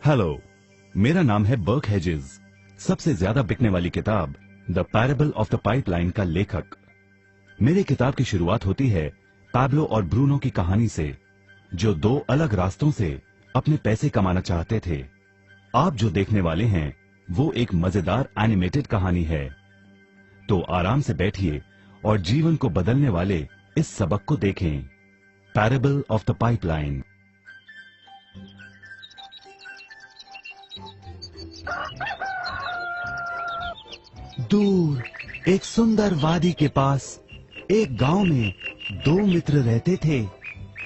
Hello, मेरा नाम है बर्क हेजेस। सबसे ज्यादा बिकने वाली किताब the parable of the pipeline का लेखक। मेरी किताब की शुरुआत होती है पैब्लो और ब्रूनो की कहानी से, जो दो अलग रास्तों से अपने पैसे कमाना चाहते थे। आप जो देखने वाले हैं वो एक मजेदार एनिमेटेड कहानी है। तो आराम से बैठिए और जीवन को बदलने वाले इस सबक को देखें, पैरेबल ऑफ द पाइपलाइन। दूर एक सुंदर वादी के पास एक गांव में दो मित्र रहते थे,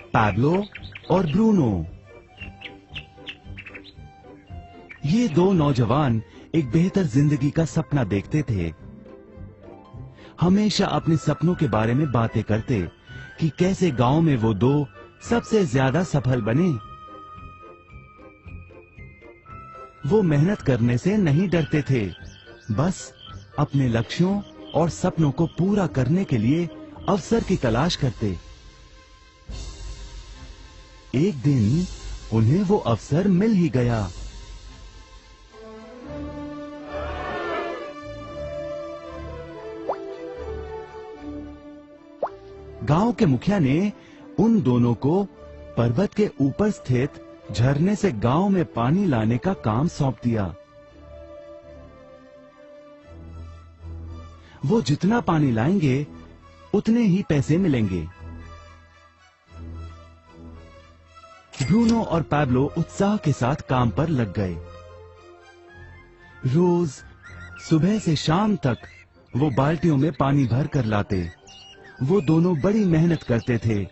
पैब्लो और ब्रूनो। ये दो नौजवान एक बेहतर जिंदगी का सपना देखते थे। हमेशा अपने सपनों के बारे में बातें करते कि कैसे गांव में वो दो सबसे ज्यादा सफल बने। वो मेहनत करने से नहीं डरते थे, बस अपने लक्ष्यों और सपनों को पूरा करने के लिए अवसर की तलाश करते। एक दिन उन्हें वो अवसर मिल ही गया। गांव के मुखिया ने उन दोनों को पर्वत के ऊपर स्थित झरने से गांव में पानी लाने का काम सौंप दिया। वो जितना पानी लाएंगे उतने ही पैसे मिलेंगे। ब्रूनो और पैब्लो उत्साह के साथ काम पर लग गए। रोज सुबह से शाम तक वो बाल्टियों में पानी भर कर लाते। वो दोनों बड़ी मेहनत करते थे।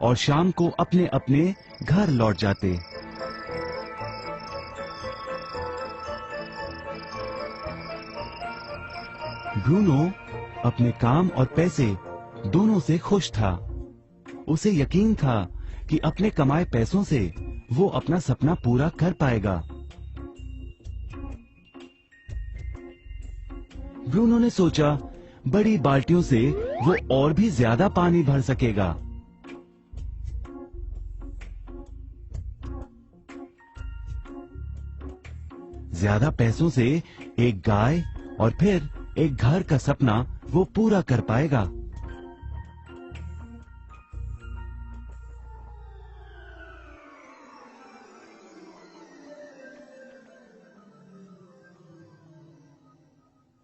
और शाम को अपने अपने घर लौट जाते। ब्रूनो अपने काम और पैसे दोनों से खुश था। उसे यकीन था कि अपने कमाए पैसों से वो अपना सपना पूरा कर पाएगा। ब्रूनो ने सोचा बड़ी बाल्टियों से वो और भी ज्यादा पानी भर सकेगा। ज्यादा पैसों से एक गाय और फिर एक घर का सपना वो पूरा कर पाएगा।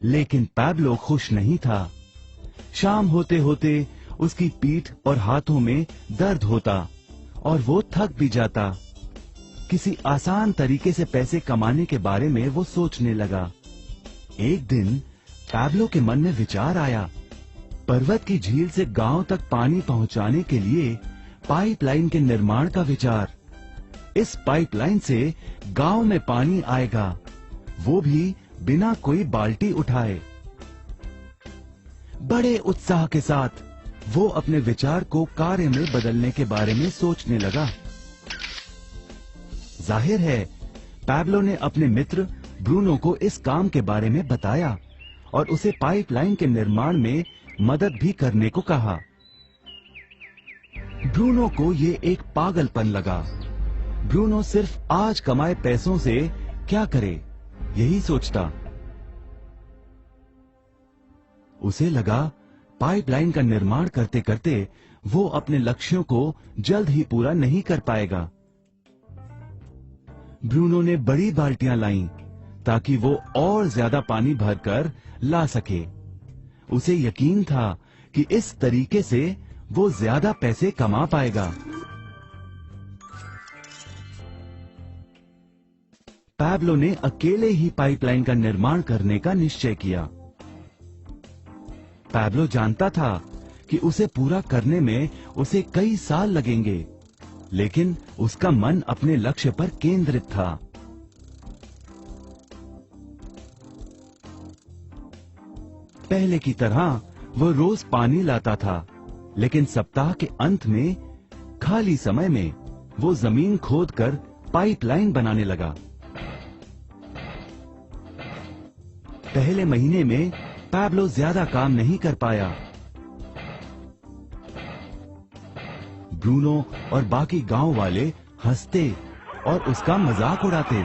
लेकिन पैब्लो खुश नहीं था। शाम होते होते उसकी पीठ और हाथों में दर्द होता और वो थक भी जाता। किसी आसान तरीके से पैसे कमाने के बारे में वो सोचने लगा। एक दिन पैब्लो के मन में विचार आया, पर्वत की झील से गांव तक पानी पहुंचाने के लिए पाइपलाइन के निर्माण का विचार। इस पाइपलाइन से गांव में पानी आएगा, वो भी बिना कोई बाल्टी उठाए। बड़े उत्साह के साथ वो अपने विचार को कार्य में बदलने के बारे में सोचने लगा। जाहिर है पैब्लो ने अपने मित्र ब्रूनो को इस काम के बारे में बताया और उसे पाइपलाइन के निर्माण में मदद भी करने को कहा। ब्रूनो को ये एक पागलपन लगा। ब्रूनो सिर्फ आज कमाए पैसों से क्या करे, यही सोचता। उसे लगा पाइपलाइन का निर्माण करते करते वो अपने लक्ष्यों को जल्द ही पूरा नहीं कर पाएगा। ब्रूनो ने बड़ी बाल्टियां लाईं ताकि वो और ज्यादा पानी भरकर ला सके। उसे यकीन था कि इस तरीके से वो ज्यादा पैसे कमा पाएगा। पैब्लो ने अकेले ही पाइपलाइन का निर्माण करने का निश्चय किया। पैब्लो जानता था कि उसे पूरा करने में उसे कई साल लगेंगे, लेकिन उसका मन अपने लक्ष्य पर केंद्रित था। पहले की तरह वो रोज पानी लाता था, लेकिन सप्ताह के अंत में खाली समय में वो जमीन खोदकर पाइपलाइन बनाने लगा। पहले महीने में पैब्लो ज्यादा काम नहीं कर पाया। ब्रूनो और बाकी गांव वाले हंसते और उसका मजाक उड़ाते।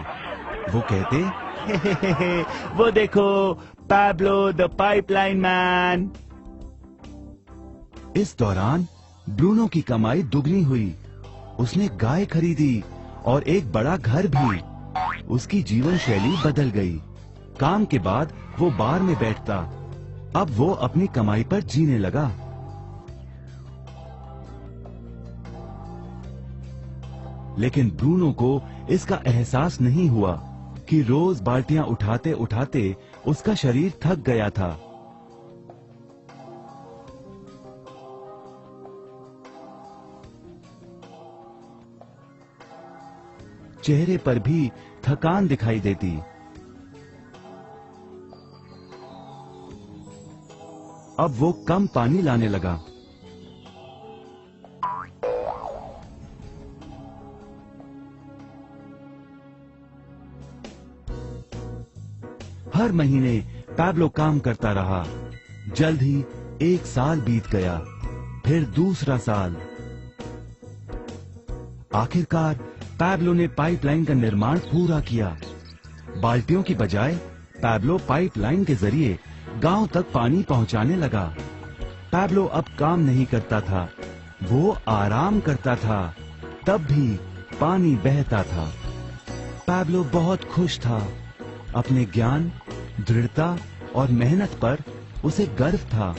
वो कहते, हे, वो देखो पैब्लो द पाइपलाइन मैन। इस दौरान ब्रूनो की कमाई दुगनी हुई। उसने गाय खरीदी और एक बड़ा घर भी। उसकी जीवन शैली बदल गई। काम के बाद वो बार में बैठता। अब वो अपनी कमाई पर जीने लगा। लेकिन ब्रूनो को इसका एहसास नहीं हुआ कि रोज बाल्टियां उठाते उठाते उसका शरीर थक गया था। चेहरे पर भी थकान दिखाई देती। अब वो कम पानी लाने लगा। हर महीने पैब्लो काम करता रहा। जल्द ही 1 साल बीत गया, फिर दूसरा साल। आखिरकार पैब्लो ने पाइपलाइन का निर्माण पूरा किया। बाल्टियों की बजाय पैब्लो पाइपलाइन के जरिए गांव तक पानी पहुंचाने लगा। पैब्लो अब काम नहीं करता था, वो आराम करता था। तब भी पानी बहता था। पैब्लो बहुत खुश था। अपने ज्ञान, दृढ़ता और मेहनत पर उसे गर्व था।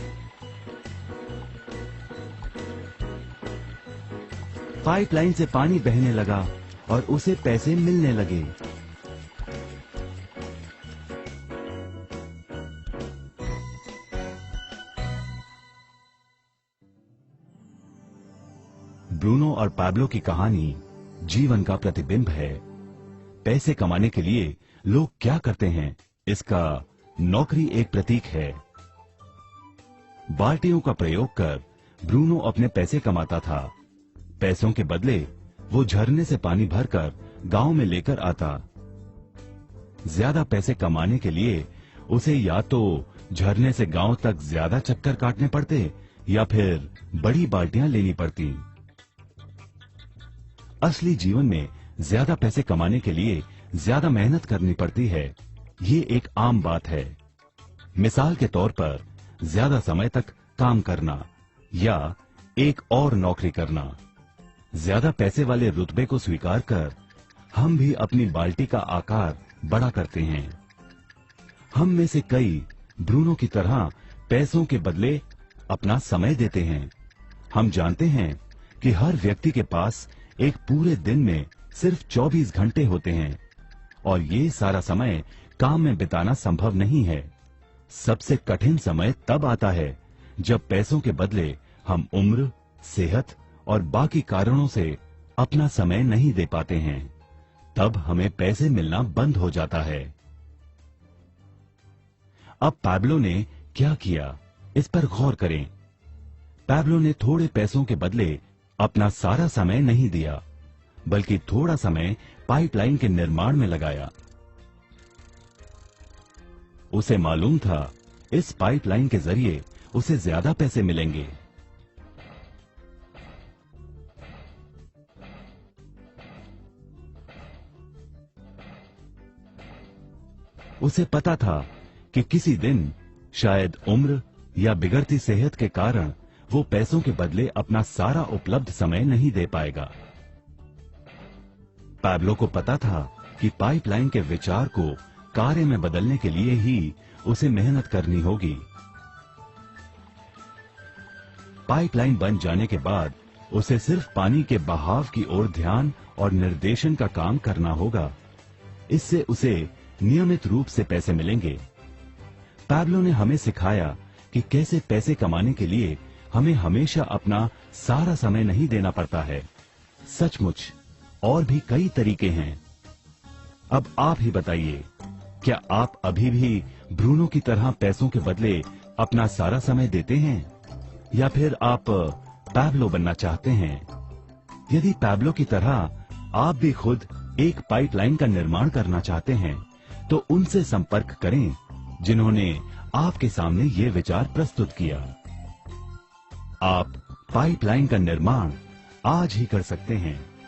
पाइपलाइन से पानी बहने लगा और उसे पैसे मिलने लगे। ब्रूनो और पैब्लो की कहानी जीवन का प्रतिबिंब है। पैसे कमाने के लिए लोग क्या करते हैं, इसका नौकरी एक प्रतीक है। बाल्टियों का प्रयोग कर ब्रूनो अपने पैसे कमाता था। पैसों के बदले वो झरने से पानी भरकर गांव में लेकर आता। ज्यादा पैसे कमाने के लिए उसे या तो झरने से गांव तक ज्यादा चक्कर काटने पड़ते या फिर बड़ी बाल्टियां लेनी पड़ती। असली जीवन में ज्यादा पैसे कमाने के लिए ज्यादा मेहनत करनी पड़ती है। ये एक आम बात है। मिसाल के तौर पर ज्यादा समय तक काम करना या एक और नौकरी करना। ज्यादा पैसे वाले रुतबे को स्वीकार कर हम भी अपनी बाल्टी का आकार बड़ा करते हैं। हम में से कई ब्रूनो की तरह पैसों के बदले अपना समय देते हैं। हम जानते हैं कि हर व्यक्ति के पास एक पूरे दिन में सिर्फ 24 घंटे होते हैं और ये सारा समय काम में बिताना संभव नहीं है। सबसे कठिन समय तब आता है जब पैसों के बदले हम उम्र, सेहत और बाकी कारणों से अपना समय नहीं दे पाते हैं। तब हमें पैसे मिलना बंद हो जाता है। अब पैब्लो ने क्या किया, इस पर गौर करें। पैब्लो ने थोड़े पैसों के बदले अपना सारा समय नहीं दिया, बल्कि थोड़ा समय पाइपलाइन के निर्माण में लगाया। उसे मालूम था इस पाइपलाइन के जरिए उसे ज्यादा पैसे मिलेंगे। उसे पता था कि किसी दिन शायद उम्र या बिगड़ती सेहत के कारण वो पैसों के बदले अपना सारा उपलब्ध समय नहीं दे पाएगा। पैब्लो को पता था कि पाइपलाइन के विचार को कार्य में बदलने के लिए ही उसे मेहनत करनी होगी। पाइपलाइन बन जाने के बाद उसे सिर्फ पानी के बहाव की ओर ध्यान और निर्देशन का काम करना होगा। इससे उसे नियमित रूप से पैसे मिलेंगे। पैब्लो ने हमें सिखाया कि कैसे पैसे कमाने के लिए हमें हमेशा अपना सारा समय नहीं देना पड़ता है। सचमुच और भी कई तरीके हैं। अब आप ही बताइए, क्या आप अभी भी ब्रूनो की तरह पैसों के बदले अपना सारा समय देते हैं या फिर आप पैब्लो बनना चाहते हैं? यदि पैब्लो की तरह आप भी खुद एक पाइपलाइन का निर्माण करना चाहते हैं तो उनसे संपर्क करें जिन्होंने आपके सामने ये विचार प्रस्तुत किया। आप पाइपलाइन का निर्माण आज ही कर सकते हैं।